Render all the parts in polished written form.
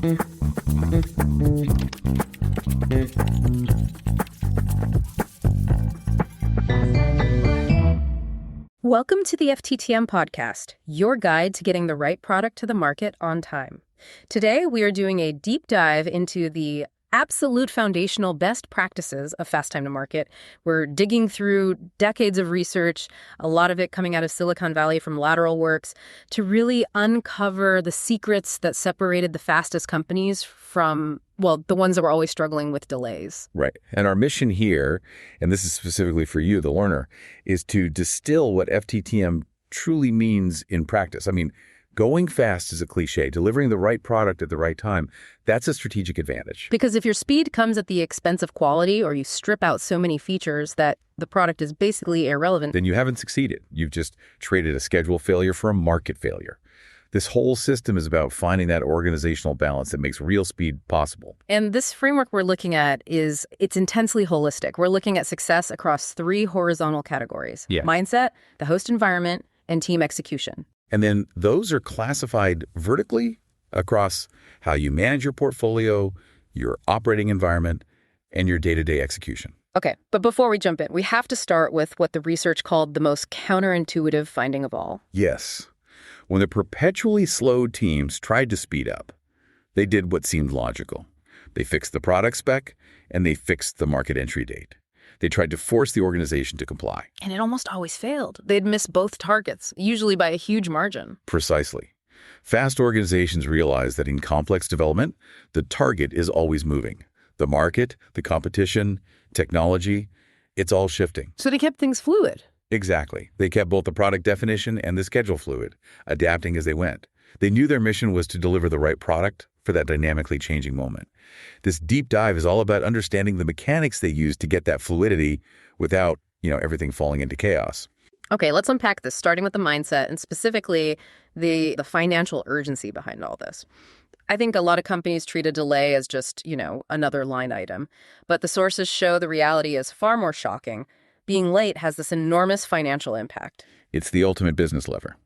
Welcome to the FTTM podcast, your guide to getting the right product to the market on time. Today, we are doing a deep dive into the absolute foundational best practices of fast time to market. We're digging through decades of research, a lot of it coming out of Silicon Valley from lateral works, to really uncover the secrets that separated the fastest companies from, well, the ones that were always struggling with delays. Right. And our mission here, and this is specifically for you, the learner, is to distill what FTTM truly means in practice. I mean, going fast is a cliche. Delivering the right product at the right time, that's a strategic advantage. Because if your speed comes at the expense of quality, or you strip out so many features that the product is basically irrelevant, then you haven't succeeded. You've just traded a schedule failure for a market failure. This whole system is about finding that organizational balance that makes real speed possible. And this framework we're looking at it's intensely holistic. We're looking at success across 3 horizontal categories: mindset, the host environment, and team execution. And then those are classified vertically across how you manage your portfolio, your operating environment, and your day-to-day execution. Okay, but before we jump in, we have to start with what the research called the most counterintuitive finding of all. Yes. When the perpetually slowed teams tried to speed up, they did what seemed logical. They fixed the product spec, and they fixed the market entry date. They tried to force the organization to comply. And it almost always failed. They'd miss both targets, usually by a huge margin. Precisely. Fast organizations realize that in complex development, the target is always moving. The market, the competition, technology, it's all shifting. So they kept things fluid. Exactly. They kept both the product definition and the schedule fluid, adapting as they went. They knew their mission was to deliver the right product for that dynamically changing moment. This deep dive is all about understanding the mechanics they use to get that fluidity without, everything falling into chaos. Okay, let's unpack this, starting with the mindset and specifically the financial urgency behind all this. I think a lot of companies treat a delay as just, another line item. But the sources show the reality is far more shocking. Being late has this enormous financial impact. It's the ultimate business lever.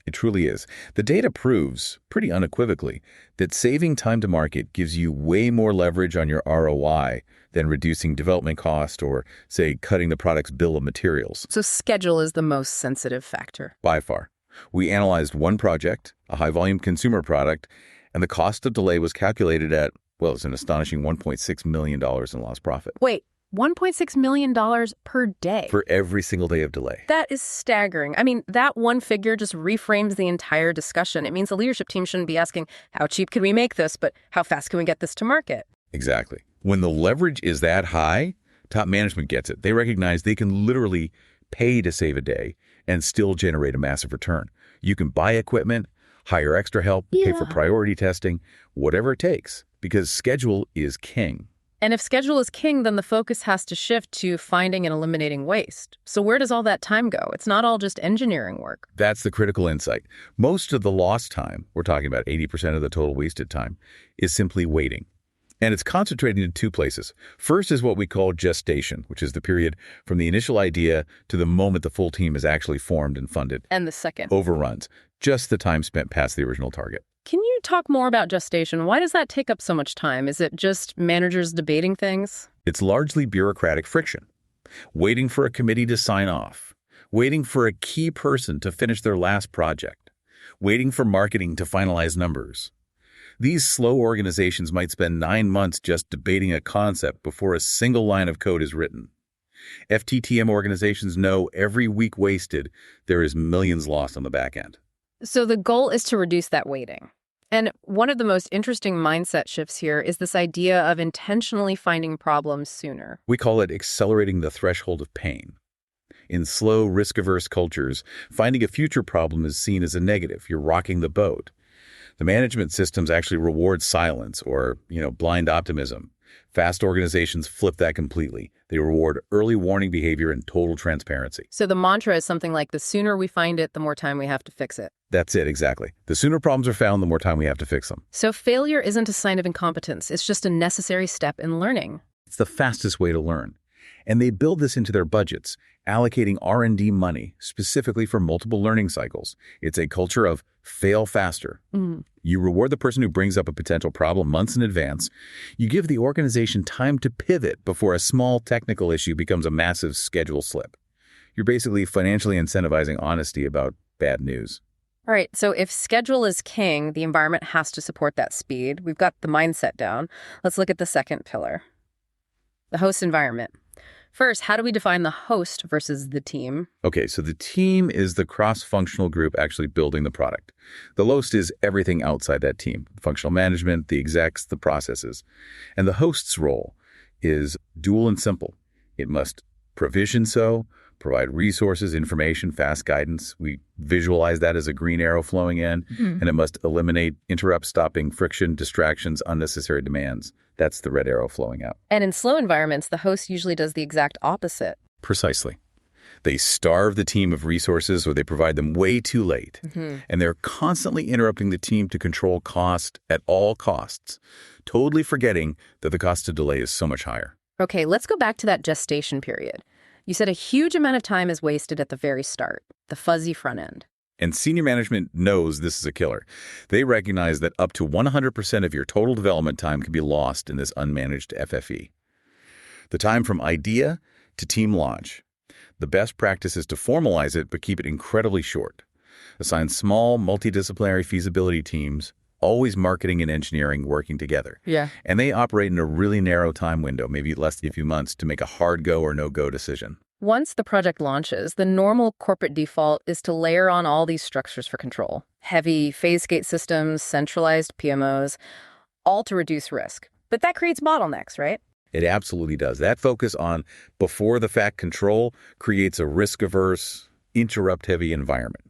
It truly is. The data proves, pretty unequivocally, that saving time to market gives you way more leverage on your ROI than reducing development cost or, say, cutting the product's bill of materials. So schedule is the most sensitive factor. By far. We analyzed one project, a high-volume consumer product, and the cost of delay was calculated at, well, it's an astonishing $1.6 million in lost profit. Wait. $1.6 million per day. For every single day of delay. That is staggering. I mean, that one figure just reframes the entire discussion. It means the leadership team shouldn't be asking, how cheap can we make this, but how fast can we get this to market? Exactly. When the leverage is that high, top management gets it. They recognize they can literally pay to save a day and still generate a massive return. You can buy equipment, hire extra help, pay for priority testing, whatever it takes, because schedule is king. And if schedule is king, then the focus has to shift to finding and eliminating waste. So where does all that time go? It's not all just engineering work. That's the critical insight. Most of the lost time, we're talking about 80% of the total wasted time, is simply waiting. And it's concentrated in 2 places. First is what we call gestation, which is the period from the initial idea to the moment the full team is actually formed and funded. And the second? Overruns. Just the time spent past the original target. Can you talk more about gestation? Why does that take up so much time? Is it just managers debating things? It's largely bureaucratic friction. Waiting for a committee to sign off. Waiting for a key person to finish their last project. Waiting for marketing to finalize numbers. These slow organizations might spend 9 months just debating a concept before a single line of code is written. FTTM organizations know every week wasted, there is millions lost on the back end. So the goal is to reduce that waiting. And one of the most interesting mindset shifts here is this idea of intentionally finding problems sooner. We call it accelerating the threshold of pain. In slow, risk-averse cultures, finding a future problem is seen as a negative. You're rocking the boat. The management systems actually reward silence or, blind optimism. Fast organizations flip that completely. They reward early warning behavior and total transparency. So the mantra is something like, the sooner we find it, the more time we have to fix it. That's it, exactly. The sooner problems are found, the more time we have to fix them. So failure isn't a sign of incompetence. It's just a necessary step in learning. It's the fastest way to learn. And they build this into their budgets, allocating R&D money specifically for multiple learning cycles. It's a culture of fail faster. You reward the person who brings up a potential problem months in advance. You give the organization time to pivot before a small technical issue becomes a massive schedule slip. You're basically financially incentivizing honesty about bad news. All right, so if schedule is king, the environment has to support that speed. We've got the mindset down. Let's look at the second pillar, the host environment. First, how do we define the host versus the team? Okay, so the team is the cross-functional group actually building the product. The host is everything outside that team, functional management, the execs, the processes. And the host's role is dual and simple. It must provision provide resources, information, fast guidance. We visualize that as a green arrow flowing in, and it must eliminate, interrupt, stopping, friction, distractions, unnecessary demands. That's the red arrow flowing out. And in slow environments, the host usually does the exact opposite. Precisely. They starve the team of resources or they provide them way too late. And they're constantly interrupting the team to control cost at all costs, totally forgetting that the cost of delay is so much higher. Okay, let's go back to that gestation period. You said a huge amount of time is wasted at the very start, the fuzzy front end. And senior management knows this is a killer. They recognize that up to 100% of your total development time can be lost in this unmanaged FFE. The time from idea to team launch. The best practice is to formalize it, but keep it incredibly short. Assign small, multidisciplinary feasibility teams, always marketing and engineering working together. And they operate in a really narrow time window, maybe less than a few months, to make a hard go or no go decision. Once the project launches, the normal corporate default is to layer on all these structures for control. Heavy phase gate systems, centralized PMOs, all to reduce risk. But that creates bottlenecks, right? It absolutely does. That focus on before-the-fact control creates a risk-averse, interrupt-heavy environment.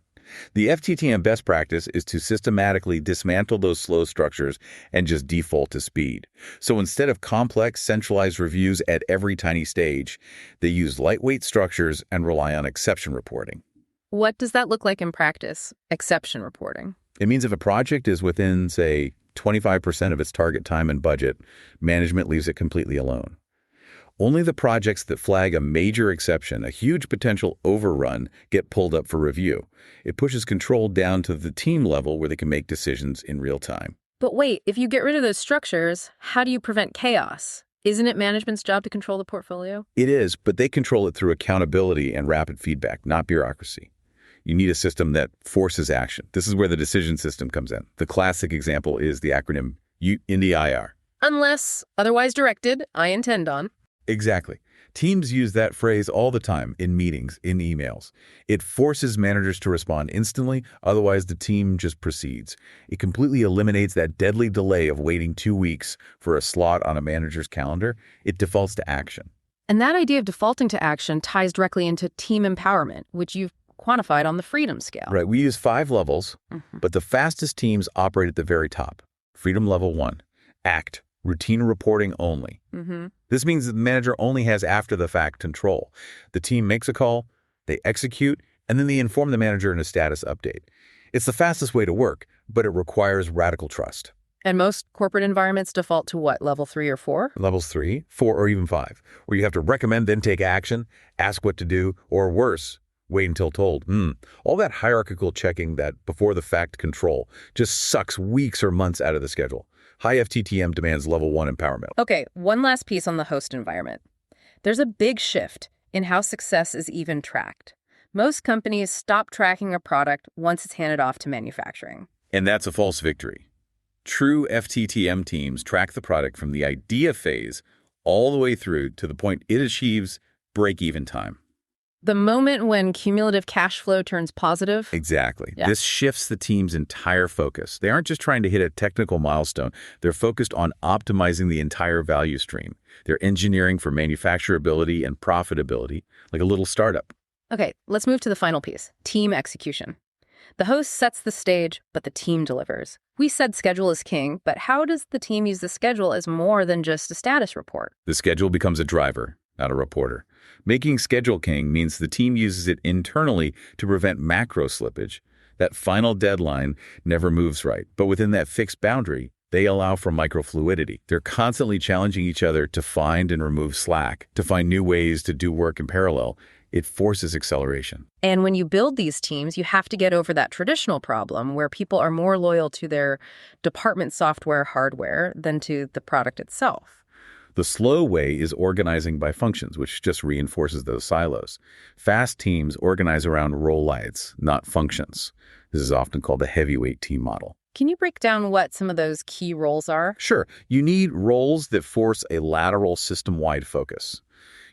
The FTTM best practice is to systematically dismantle those slow structures and just default to speed. So instead of complex, centralized reviews at every tiny stage, they use lightweight structures and rely on exception reporting. What does that look like in practice, exception reporting? It means if a project is within, say, 25% of its target time and budget, management leaves it completely alone. Only the projects that flag a major exception, a huge potential overrun, get pulled up for review. It pushes control down to the team level where they can make decisions in real time. But wait, if you get rid of those structures, how do you prevent chaos? Isn't it management's job to control the portfolio? It is, but they control it through accountability and rapid feedback, not bureaucracy. You need a system that forces action. This is where the decision system comes in. The classic example is the acronym INDIR. Unless otherwise directed, I intend on. Exactly. Teams use that phrase all the time in meetings, in emails. It forces managers to respond instantly, otherwise the team just proceeds. It completely eliminates that deadly delay of waiting 2 weeks for a slot on a manager's calendar. It defaults to action. And that idea of defaulting to action ties directly into team empowerment, which you've quantified on the freedom scale. Right. We use 5 levels, but the fastest teams operate at the very top. Freedom level 1. Act. Routine reporting only. This means that the manager only has after-the-fact control. The team makes a call, they execute, and then they inform the manager in a status update. It's the fastest way to work, but it requires radical trust. And most corporate environments default to what, level 3 or 4? Levels 3, 4, or even 5, where you have to recommend, then take action, ask what to do, or worse, wait until told. All that hierarchical checking, that before-the-fact control, just sucks weeks or months out of the schedule. High FTTM demands level 1 empowerment. Okay, one last piece on the host environment. There's a big shift in how success is even tracked. Most companies stop tracking a product once it's handed off to manufacturing. And that's a false victory. True FTTM teams track the product from the idea phase all the way through to the point it achieves break-even time. The moment when cumulative cash flow turns positive? Exactly. Yeah. This shifts the team's entire focus. They aren't just trying to hit a technical milestone. They're focused on optimizing the entire value stream. They're engineering for manufacturability and profitability, like a little startup. Okay, let's move to the final piece, team execution. The host sets the stage, but the team delivers. We said schedule is king, but how does the team use the schedule as more than just a status report? The schedule becomes a driver, not a reporter. Making schedule king means the team uses it internally to prevent macro slippage. That final deadline never moves right, but within that fixed boundary, They allow for microfluidity. They're constantly challenging each other to find and remove slack, to find new ways to do work in parallel. It forces acceleration. And when you build these teams, you have to get over that traditional problem where people are more loyal to their department software hardware than to the product itself. The slow way is organizing by functions, which just reinforces those silos. Fast teams organize around role lights, not functions. This is often called the heavyweight team model. Can you break down what some of those key roles are? Sure. You need roles that force a lateral system-wide focus.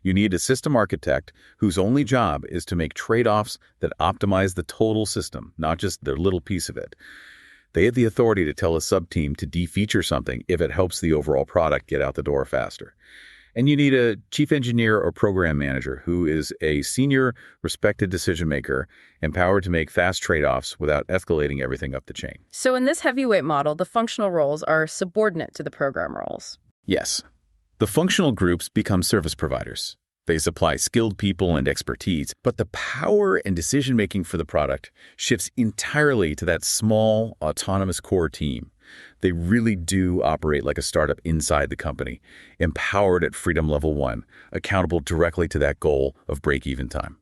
You need a system architect whose only job is to make trade-offs that optimize the total system, not just their little piece of it. They have the authority to tell a sub-team to defeature something if it helps the overall product get out the door faster. And you need a chief engineer or program manager who is a senior, respected decision maker, empowered to make fast trade-offs without escalating everything up the chain. So in this heavyweight model, the functional roles are subordinate to the program roles. Yes. The functional groups become service providers. They supply skilled people and expertise, but the power and decision-making for the product shifts entirely to that small, autonomous core team. They really do operate like a startup inside the company, empowered at freedom level 1, accountable directly to that goal of break-even time.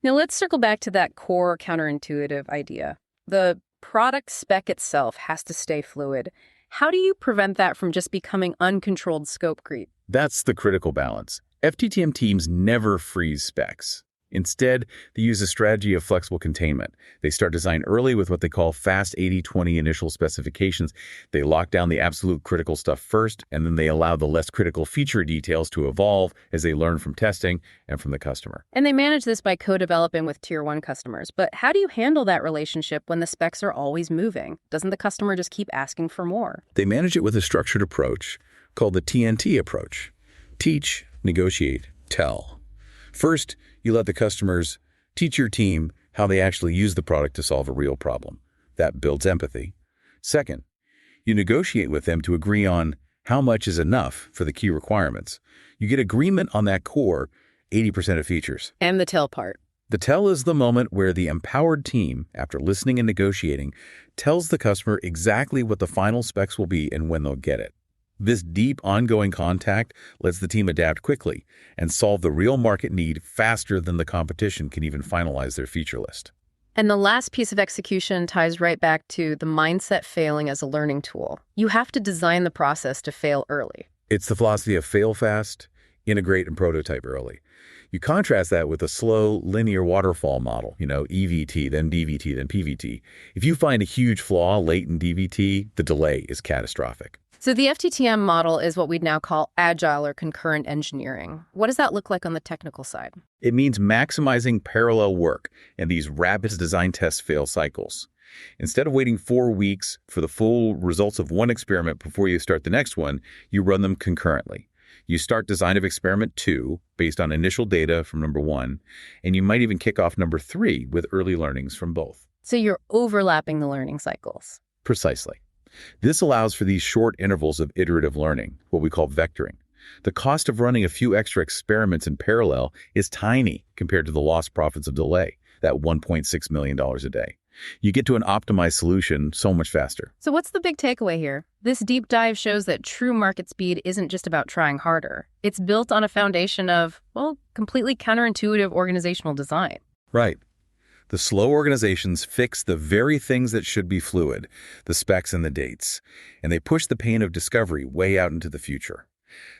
Now let's circle back to that core counterintuitive idea. The product spec itself has to stay fluid. How do you prevent that from just becoming uncontrolled scope creep? That's the critical balance. FTTM teams never freeze specs. Instead, they use a strategy of flexible containment. They start design early with what they call fast 80-20 initial specifications. They lock down the absolute critical stuff first, and then they allow the less critical feature details to evolve as they learn from testing and from the customer. And they manage this by co-developing with Tier 1 customers. But how do you handle that relationship when the specs are always moving? Doesn't the customer just keep asking for more? They manage it with a structured approach called the TNT approach. Teach, negotiate, tell. First, you let the customers teach your team how they actually use the product to solve a real problem. That builds empathy. Second, you negotiate with them to agree on how much is enough for the key requirements. You get agreement on that core 80% of features. And the tell part. The tell is the moment where the empowered team, after listening and negotiating, tells the customer exactly what the final specs will be and when they'll get it. This deep, ongoing contact lets the team adapt quickly and solve the real market need faster than the competition can even finalize their feature list. And the last piece of execution ties right back to the mindset failing as a learning tool. You have to design the process to fail early. It's the philosophy of fail fast, integrate, and prototype early. You contrast that with a slow, linear waterfall model, EVT, then DVT, then PVT. If you find a huge flaw late in DVT, the delay is catastrophic. So the FTTM model is what we'd now call agile or concurrent engineering. What does that look like on the technical side? It means maximizing parallel work and these rapid design test fail cycles. Instead of waiting 4 weeks for the full results of one experiment before you start the next one, you run them concurrently. You start design of experiment 2 based on initial data from number 1, and you might even kick off number 3 with early learnings from both. So you're overlapping the learning cycles. Precisely. This allows for these short intervals of iterative learning, what we call vectoring. The cost of running a few extra experiments in parallel is tiny compared to the lost profits of delay, that $1.6 million a day. You get to an optimized solution so much faster. So what's the big takeaway here? This deep dive shows that true market speed isn't just about trying harder. It's built on a foundation of, completely counterintuitive organizational design. Right. The slow organizations fix the very things that should be fluid, the specs and the dates, and they push the pain of discovery way out into the future.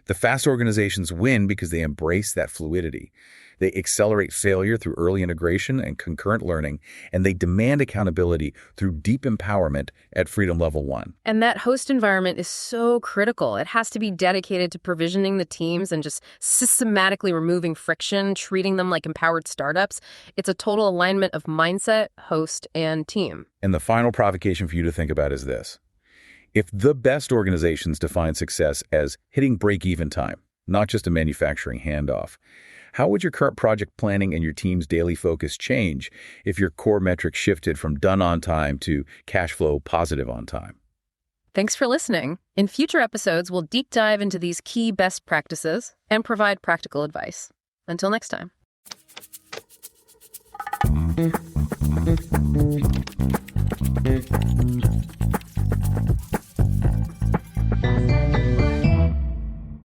The fast organizations win because they embrace that fluidity. They accelerate failure through early integration and concurrent learning, and they demand accountability through deep empowerment at freedom level 1. And that host environment is so critical. It has to be dedicated to provisioning the teams and just systematically removing friction, treating them like empowered startups. It's a total alignment of mindset, host, and team. And the final provocation for you to think about is this. If the best organizations define success as hitting break-even time, not just a manufacturing handoff, how would your current project planning and your team's daily focus change if your core metric shifted from done on time to cash flow positive on time? Thanks for listening. In future episodes, we'll deep dive into these key best practices and provide practical advice. Until next time.